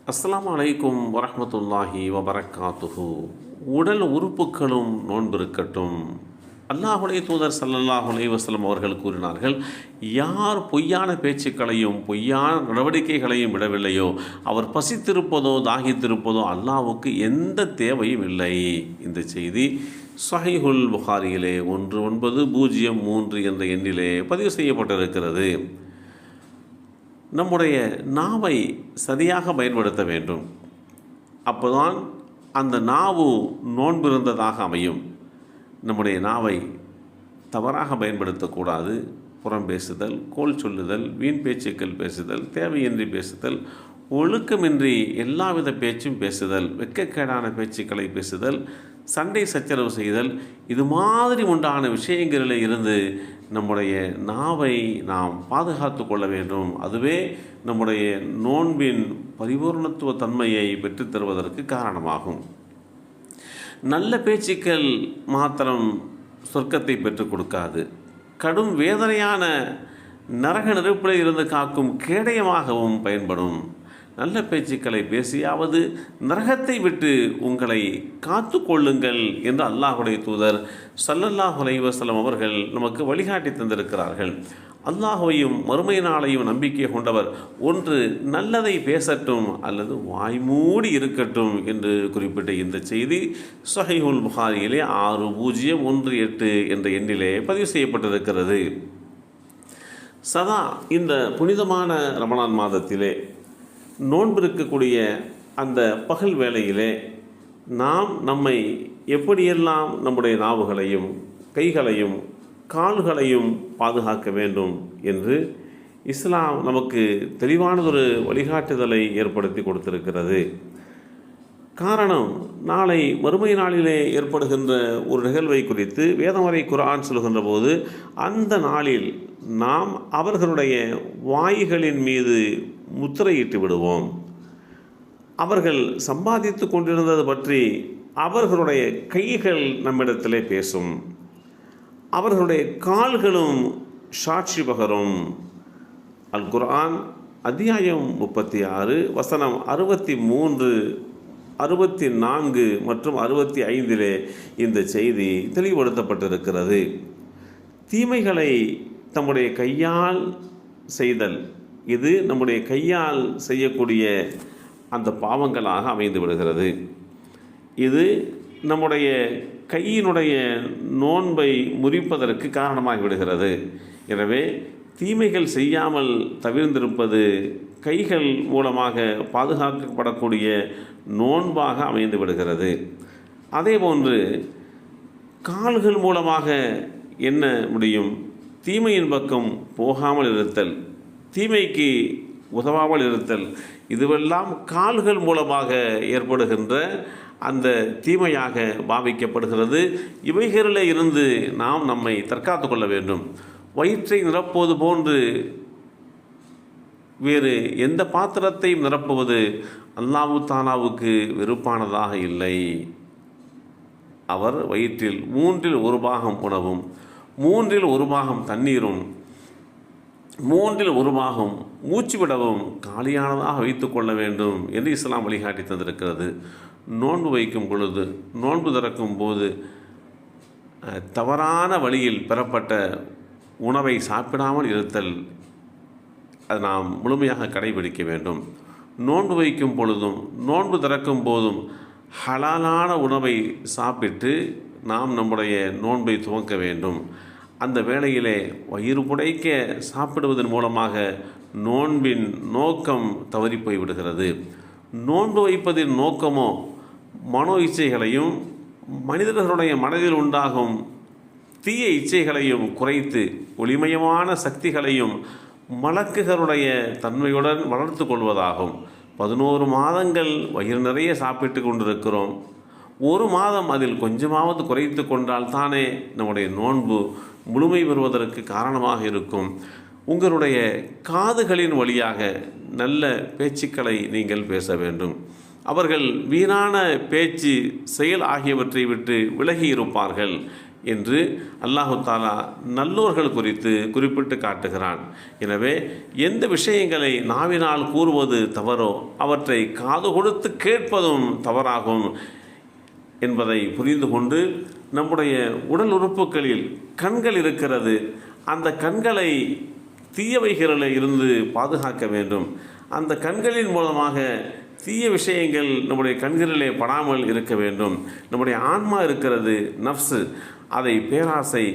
அஸ்ஸலாமு அலைக்கும் வரஹ்மத்துல்லாஹி வபரக்காத்துஹு. உடல் உறுப்புகளும் நோன்பிருக்கட்டும். அல்லாஹுடைய தூதர் ஸல்லல்லாஹு அலைஹி வஸல்லம் அவர்கள் கூறினார்கள், யார் பொய்யான பேச்சுக்களையும் பொய்யான நடவடிக்கைகளையும் விடவில்லையோ அவர் பசித்திருப்பதோ தாகித்திருப்பதோ அல்லாஹ்வுக்கு எந்த தேவையும் இல்லை. இந்த செய்தி ஸஹீஹுல் புகாரியிலே 1903 என்ற எண்ணிலே பதிவு செய்யப்பட்டிருக்கிறது. நம்முடைய நாவை சரியாக பயன்படுத்த வேண்டும். அப்போதான் அந்த நாவு நோன்பிருந்ததாக அமையும். நம்முடைய நாவை தவறாக பயன்படுத்தக்கூடாது. புறம் பேசுதல், கோல் சொல்லுதல், வீண் பேச்சுக்கள் பேசுதல், தேவையின்றி பேசுதல், ஒழுக்கமின்றி எல்லாவித பேச்சும் பேசுதல், வெட்கக்கேடான பேச்சுக்களை பேசுதல், சண்டை சச்சரவு செய்தல், இது மாதிரி உண்டான விஷயங்களில் இருந்து நம்முடைய நாவை நாம் பாதுகாத்து கொள்ள வேண்டும். அதுவே நம்முடைய நோன்பின் பரிபூர்ணத்துவ தன்மையை பெற்றுத்தருவதற்கு காரணமாகும். நல்ல பேச்சுக்கள் மாத்திரம் சொர்க்கத்தை பெற்றுக் கொடுக்காது, கடும் வேதனையான நரக நெருப்பில் இருந்து காக்கும் கேடயமாகவும் பயன்படும். நல்ல பேச்சுக்களை பேசியாவது நரகத்தை விட்டு உங்களை காத்து கொள்ளுங்கள் என்று அல்லாஹுடைய தூதர் ஸல்லல்லாஹு அலைஹி வஸல்லம் அவர்கள் நமக்கு வழிகாட்டி தந்திருக்கிறார்கள். அல்லாஹுவையும் மறுமை நாளையும் நம்பிக்கை கொண்டவர் ஒன்று நல்லதை பேசட்டும் அல்லது வாய்மூடி இருக்கட்டும் என்று குறிப்பிட்ட இந்த செய்தி ஸஹீஹுல் புகாரியிலே 6018 என்ற எண்ணிலே பதிவு செய்யப்பட்டிருக்கிறது. சதா இந்த புனிதமான ரமலான் மாதத்திலே நோன்பிருக்கக்கூடிய அந்த பகல் வேளையிலே நாம் நம்மை எப்படியெல்லாம் நம்முடைய நாவுகளையும் கைகளையும் கால்களையும் பாதுகாக்க வேண்டும் என்று இஸ்லாம் நமக்கு தெளிவானதொரு வழிகாட்டுதலை ஏற்படுத்தி கொடுத்திருக்கிறது. காரணம், நாளை மறுமை நாளிலே ஏற்படுகின்ற ஒரு நிகழ்வை குறித்து வேதவரை குர்ஆன் சொல்கின்ற போது, அந்த நாளில் நாம் அவர்களுடைய வாய்களின் மீது முத்திரையிட்டு விடுவோம். அவர்கள் சம்பாதித்து கொண்டிருந்தது பற்றி அவர்களுடைய கைகள் நம்மிடத்திலே பேசும், அவர்களுடைய கால்களும் சாட்சி பகரும். அல் குர்ஆன் அத்தியாயம் 36 வசனம் 63, 64 மற்றும் 65 இந்த செய்தி தெளிவுபடுத்தப்பட்டிருக்கிறது. தீமைகளை தம்முடைய கையால் செய்தல், இது நம்முடைய கையால் செய்யக்கூடிய அந்த பாவங்களாக அமைந்து விடுகிறது. இது நம்முடைய கையினுடைய நோன்பை முறிப்பதற்கு காரணமாகி விடுகிறது. எனவே தீமைகள் செய்யாமல் தவிர்ந்திருப்பது கைகள் மூலமாக பாதுகாக்கப்படக்கூடிய நோன்பாக அமைந்து விடுகிறது. அதேபோன்று கால்கள் மூலமாக என்ன முடியும்? தீமையின் பக்கம் போகாமல் இருத்தல், தீமைக்கு உதவாமல் இருத்தல், இதுவெல்லாம் கால்கள் மூலமாக ஏற்படுகின்ற அந்த தீமையாக பாவிக்கப்படுகிறது. இவைகளில் இருந்து நாம் நம்மை தற்காத்து கொள்ள வேண்டும். வயிற்றை நிரப்புவது போன்று வேறு எந்த பாத்திரத்தையும் நிரப்புவது அல்லாஹ் தஆலாவுக்கு வெறுப்பானதாக இல்லை. அவர் வயிற்றில் 1/3 பாகம் உணவும், 1/3 பாகம் தண்ணீரும், 1/3 பாகம் மூச்சு விடவும் காலியானதாக வைத்து கொள்ள வேண்டும் என்று இஸ்லாம் வழிகாட்டி தந்திருக்கிறது. நோன்பு வைக்கும் பொழுது, நோன்பு திறக்கும் போது தவறான வழியில் பெறப்பட்ட உணவை சாப்பிடாமல் இருத்தல், அது நாம் முழுமையாக கடைபிடிக்க வேண்டும். நோன்பு வைக்கும் பொழுதும் நோன்பு திறக்கும் போதும் ஹலாலான உணவை சாப்பிட்டு நாம் நம்முடைய நோன்பை துவக்க வேண்டும். அந்த வேளையிலே வயிறு புடைக்க சாப்பிடுவதன் மூலமாக நோன்பின் நோக்கம் தவறி போய்விடுகிறது. நோன்பு வைப்பதின் நோக்கமோ மனோ இச்சைகளையும் மனிதர்களுடைய மனதில் உண்டாகும் தீய இச்சைகளையும் குறைத்து ஒளிமயமான சக்திகளையும் மலக்குகளுடைய தன்மையுடன் வளர்த்து கொள்வதாகும். 11 மாதங்கள் வயிறு நிறைய சாப்பிட்டு கொண்டிருக்கிறோம். ஒரு மாதம் அதில் கொஞ்சமாவது குறைத்து கொண்டால் தானே நம்முடைய நோன்பு முழுமை பெறுவதற்கு காரணமாக இருக்கும். உங்களுடைய காதுகளின் வழியாக நல்ல பேச்சுக்களை நீங்கள் பேச வேண்டும். அவர்கள் வீணான பேச்சு, செயல் ஆகியவற்றை விட்டு விலகி இருப்பார்கள். என்று அல்லாஹு தாலா நல்லோர்கள் குறித்து குறிப்பிட்டு காட்டுகிறான். எனவே எந்த விஷயங்களை நாவினால் கூறுவது தவறோ அவற்றை காது கொடுத்து கேட்பதும் தவறாகும் என்பதை புரிந்து கொண்டு நம்முடைய உடல் உறுப்புகளில் கண்கள் இருக்கிறது, அந்த கண்களை தீயவைகளில் இருந்து பாதுகாக்க வேண்டும். அந்த கண்களின் மூலமாக தீய விஷயங்கள் நம்முடைய கண்களிலே படாமல் இருக்க வேண்டும். நம்முடைய ஆன்மா இருக்கிறது, நஃப்ஸு, அதை பேராசை,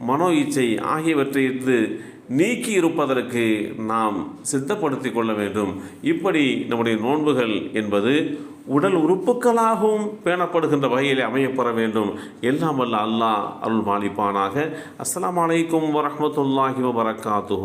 மனோ இச்சை ஆகியவற்றையிட்டு நீக்கி இருப்பதற்கு நாம் சித்தப்படுத்தி கொள்ள வேண்டும். இப்படி நம்முடைய நோன்புகள் என்பது உடல் உறுப்புகளாகவும் பேணப்படுகின்ற வகையில் அமையப்பெற வேண்டும். எல்லாம் வல்ல அல்லாஹ் அருள் பாலிப்பானாக. அஸ்ஸலாமு அலைக்கும் வரஹ்மத்துல்லாஹி வபரகாத்துஹு.